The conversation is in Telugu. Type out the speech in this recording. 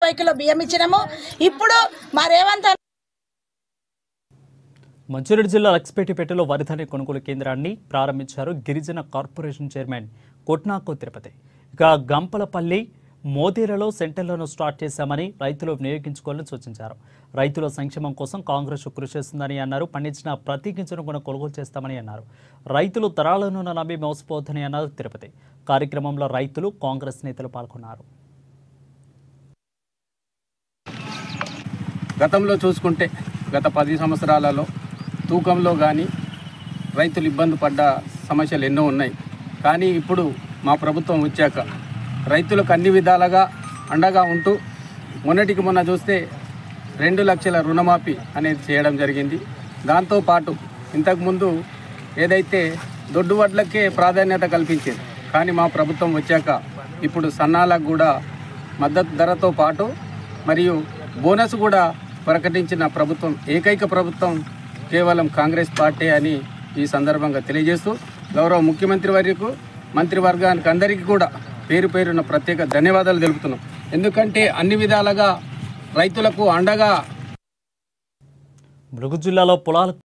20 కిలో బియ్యం ఇచ్చినాము. ఇప్పుడు మా రేవంత్ మంచిర్యాల జిల్లా లక్ష్మీపేటలో వరిధాన్య కొనుగోలు కేంద్రాన్ని ప్రారంభించారు గిరిజన కార్పొరేషన్ చైర్మన్ కొట్నాకు తిరుపతి. ఇక గంపలపల్లి మోదీలలో సెంటర్లను స్టార్ట్ చేశామని రైతులు వినియోగించుకోవాలని సూచించారు. రైతుల సంక్షేమం కోసం కాంగ్రెస్ కృషి చేస్తుందని అన్నారు. పండించిన ప్రతి గింజను కూడా కొనుగోలు చేస్తామని అన్నారు. రైతులు తరాలను నమ్మి మోసపోవద్దని అన్నారు తిరుపతి. కార్యక్రమంలో రైతులు, కాంగ్రెస్ నేతలు పాల్గొన్నారు. గతంలో చూసుకుంటే గత 10 సంవత్సరాలలో తూకంలో కానీ రైతులు ఇబ్బంది పడ్డ సమస్యలు ఎన్నో ఉన్నాయి. కానీ ఇప్పుడు మా ప్రభుత్వం వచ్చాక రైతులకు అన్ని విధాలుగా అండగా ఉంటూ మొన్నటికి మొన్న చూస్తే 2 లక్షల రుణమాఫీ అనేది చేయడం జరిగింది. దాంతోపాటు ఇంతకుముందు ఏదైతే దొడ్డు వడ్లకే ప్రాధాన్యత కల్పించేది, కానీ మా ప్రభుత్వం వచ్చాక ఇప్పుడు సన్నాలకు కూడా మద్దతు ధరతో పాటు మరియు బోనస్ కూడా ప్రకటించిన ప్రభుత్వం ఏకైక ప్రభుత్వం కేవలం కాంగ్రెస్ పార్టీ అని ఈ సందర్భంగా తెలియజేస్తూ గౌరవ ముఖ్యమంత్రి వర్యకు, మంత్రివర్గానికి అందరికీ కూడా పేరు పేరున ప్రత్యేక ధన్యవాదాలు తెలుపుతున్నాం. ఎందుకంటే అన్ని విధాలుగా రైతులకు అండగా ములుగు జిల్లాలో పొలాలకు